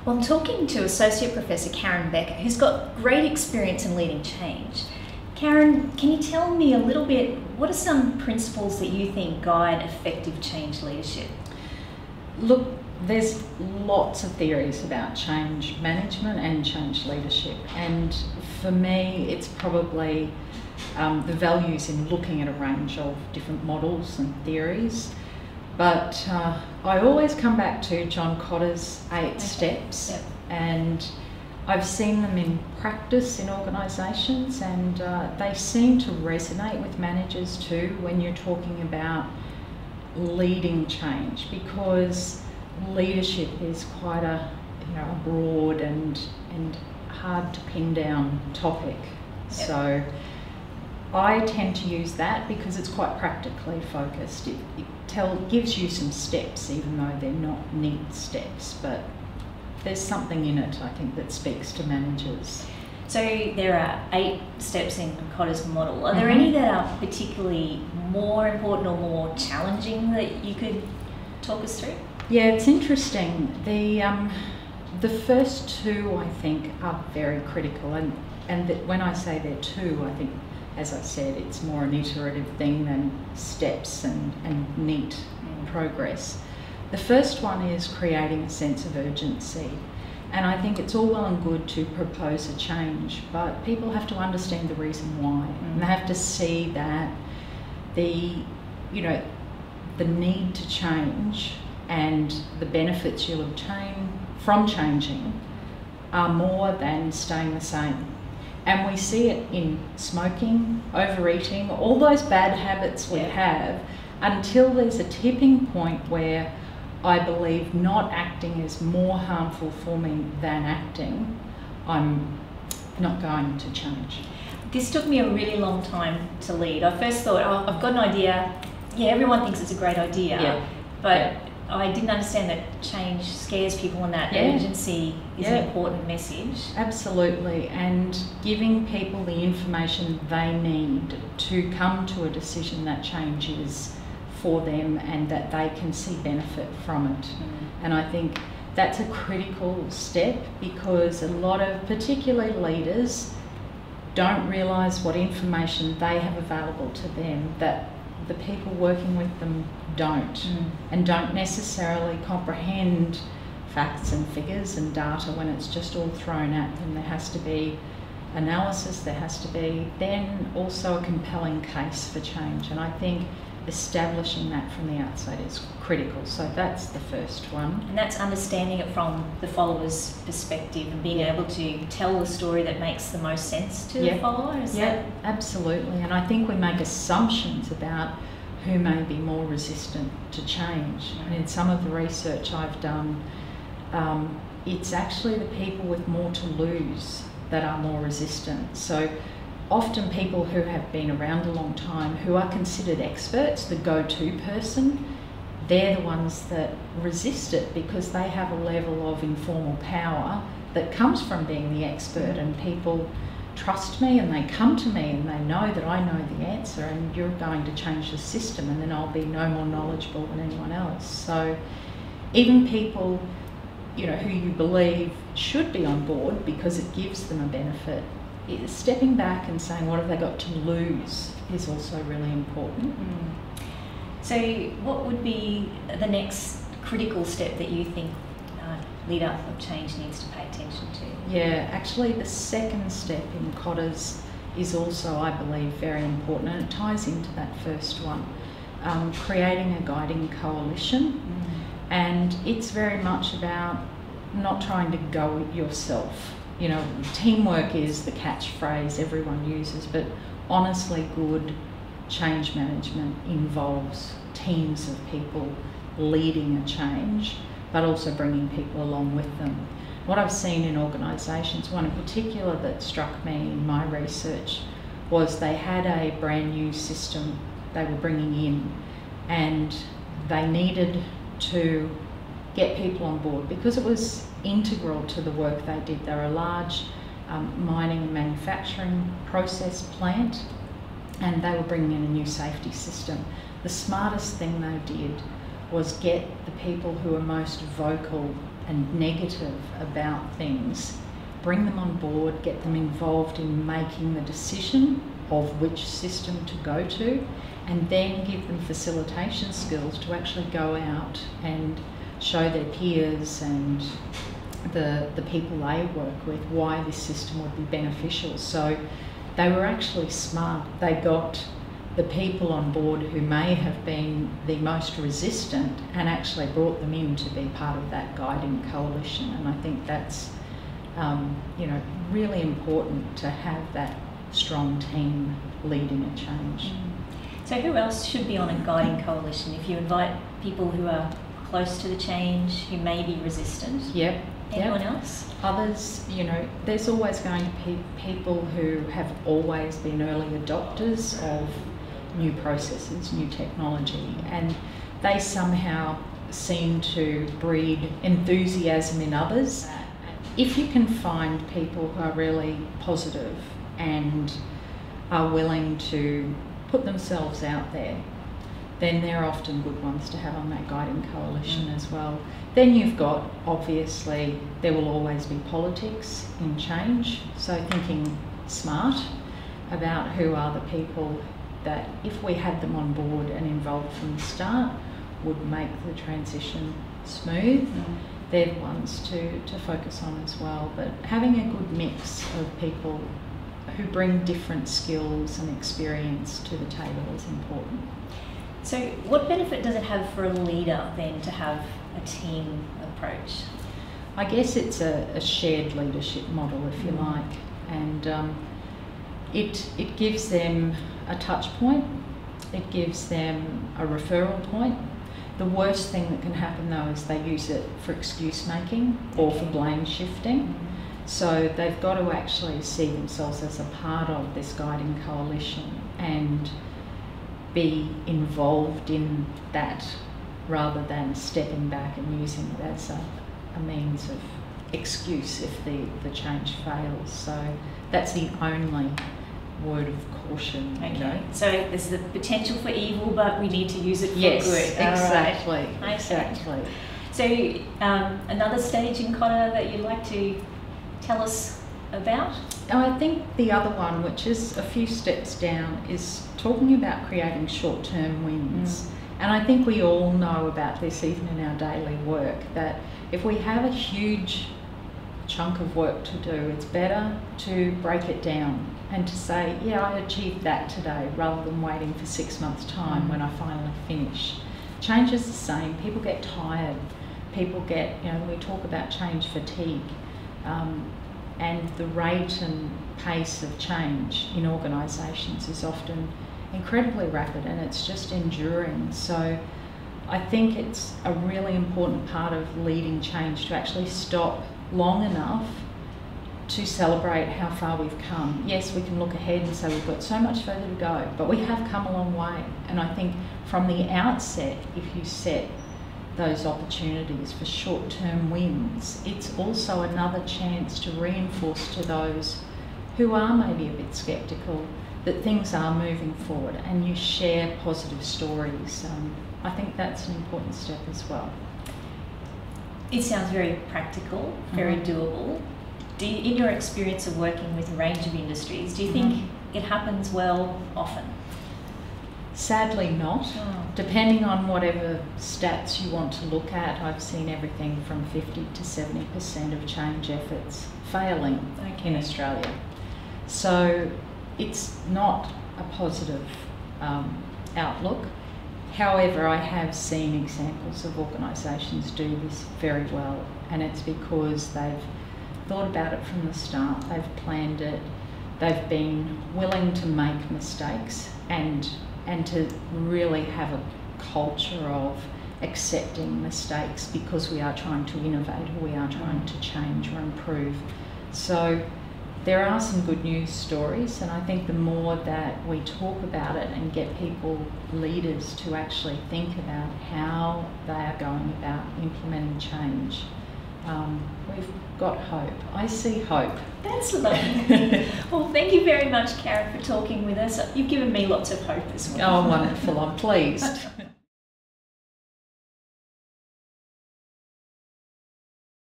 Well, I'm talking to Associate Professor Karen Becker, who's got great experience in leading change. Karen, can you tell me a little bit, what are some principles that you think guide effective change leadership? Look, there's lots of theories about change management and change leadership, and for me it's probably the values in looking at a range of different models and theories. But I always come back to John Kotter's 8 steps. Yep. And I've seen them in practice in organisations, and they seem to resonate with managers too when you're talking about leading change, because leadership is quite a broad and hard to pin down topic. Yep. So I tend to use that because it's quite practically focused. It gives you some steps, even though they're not neat steps, but there's something in it, I think, that speaks to managers. So there are 8 steps in Kotter's model. Are there any that are particularly more important or more challenging that you could talk us through? Yeah, it's interesting. The first 2, I think, are very critical, and when I say they're 2, I think, as I said, it's more an iterative thing than steps and neat progress. The first one is creating a sense of urgency. And I think it's all well and good to propose a change, but people have to understand the reason why. And they have to see that the need to change and the benefits you'll obtain from changing are more than staying the same. And we see it in smoking, overeating, all those bad habits we have, until there's a tipping point where I believe not acting is more harmful for me than acting, I'm not going to change. This took me a really long time to lead. I first thought, oh, I've got an idea. Yeah, everyone thinks it's a great idea, but I didn't understand that change scares people and that urgency is an important message. Absolutely, and giving people the information they need to come to a decision that change is for them and that they can see benefit from it. And I think that's a critical step, because a lot of particularly leaders don't realise what information they have available to them that the people working with them don't, and don't necessarily comprehend facts and figures and data when it's just all thrown at them. There has to be analysis, there has to be then also a compelling case for change, and I think establishing that from the outside is critical. So that's the first one. And that's understanding it from the follower's perspective and being able to tell the story that makes the most sense to the follower. Absolutely. And I think we make assumptions about who may be more resistant to change. And in some of the research I've done, it's actually the people with more to lose that are more resistant. So often people who have been around a long time, who are considered experts, the go-to person, they're the ones that resist it because they have a level of informal power that comes from being the expert, and people trust me and they come to me and they know that I know the answer, and you're going to change the system, and then I'll be no more knowledgeable than anyone else. So even people, who you believe should be on board because it gives them a benefit, stepping back and saying what have they got to lose is also really important. So what would be the next critical step that you think leader of change needs to pay attention to? Yeah, actually the second step in Kotter's is also, I believe, very important, and it ties into that first one, creating a guiding coalition. And it's very much about not trying to go it yourself. Teamwork is the catchphrase everyone uses, but honestly, good change management involves teams of people leading a change, but also bringing people along with them. What I've seen in organisations, one in particular that struck me in my research, was they had a brand new system they were bringing in, and they needed to get people on board because it was integral to the work they did. They were a large mining and manufacturing process plant, and they were bringing in a new safety system. The smartest thing they did was get the people who were most vocal and negative about things, bring them on board, get them involved in making the decision of which system to go to, and then give them facilitation skills to actually go out and show their peers and the people they work with why this system would be beneficial. So they were actually smart. They got the people on board who may have been the most resistant and actually brought them in to be part of that guiding coalition. And I think that's really important to have that strong team leading a change. So who else should be on a guiding coalition? If you invite people who are close to the change, who may be resistant? Yep. Anyone else? Others, there's always going to be people who have always been early adopters of new processes, new technology, and they somehow seem to breed enthusiasm in others. If you can find people who are really positive and are willing to put themselves out there, then they're often good ones to have on that guiding coalition as well. Then you've got, obviously, there will always be politics in change, so thinking smart about who are the people that, if we had them on board and involved from the start, would make the transition smooth. They're the ones to focus on as well. But having a good mix of people who bring different skills and experience to the table is important. So what benefit does it have for a leader then to have a team approach? I guess it's a shared leadership model, if you like, and it gives them a touch point, it gives them a referral point. The worst thing that can happen though is they use it for excuse making or for blame shifting. So they've got to actually see themselves as a part of this guiding coalition and be involved in that rather than stepping back and using it as a means of excuse if the change fails. So that's the only word of caution. Okay. So there's the potential for evil, but we need to use it for yes, good. Exactly. Right. Exactly. So another stage in Kotter that you'd like to tell us about? I think the other one, which is a few steps down, is talking about creating short-term wins. And I think we all know about this even in our daily work, that if we have a huge chunk of work to do, it's better to break it down and to say, yeah, I achieved that today, rather than waiting for 6 months' time when I finally finish. Change is the same. People get tired. People get, we talk about change fatigue. And the rate and pace of change in organisations is often incredibly rapid, and it's just enduring. So I think it's a really important part of leading change to actually stop long enough to celebrate how far we've come. Yes, we can look ahead and say we've got so much further to go, but we have come a long way. And I think from the outset, if you set those opportunities for short-term wins, it's also another chance to reinforce to those who are maybe a bit sceptical that things are moving forward, and you share positive stories. I think that's an important step as well. It sounds very practical, very doable. In your experience of working with a range of industries, do you think it happens well often? Sadly not. Depending on whatever stats you want to look at, I've seen everything from 50 to 70% of change efforts failing in Australia. So it's not a positive outlook. However, I have seen examples of organisations do this very well, and it's because they've thought about it from the start, they've planned it, they've been willing to make mistakes and to really have a culture of accepting mistakes because we are trying to innovate or we are trying to change or improve. So there are some good news stories, and I think the more that we talk about it and get people, leaders, to actually think about how they are going about implementing change, we've got hope. I see hope. That's lovely. Well, thank you very much, Karen, for talking with us. You've given me lots of hope as well. Oh, wonderful. I'm pleased.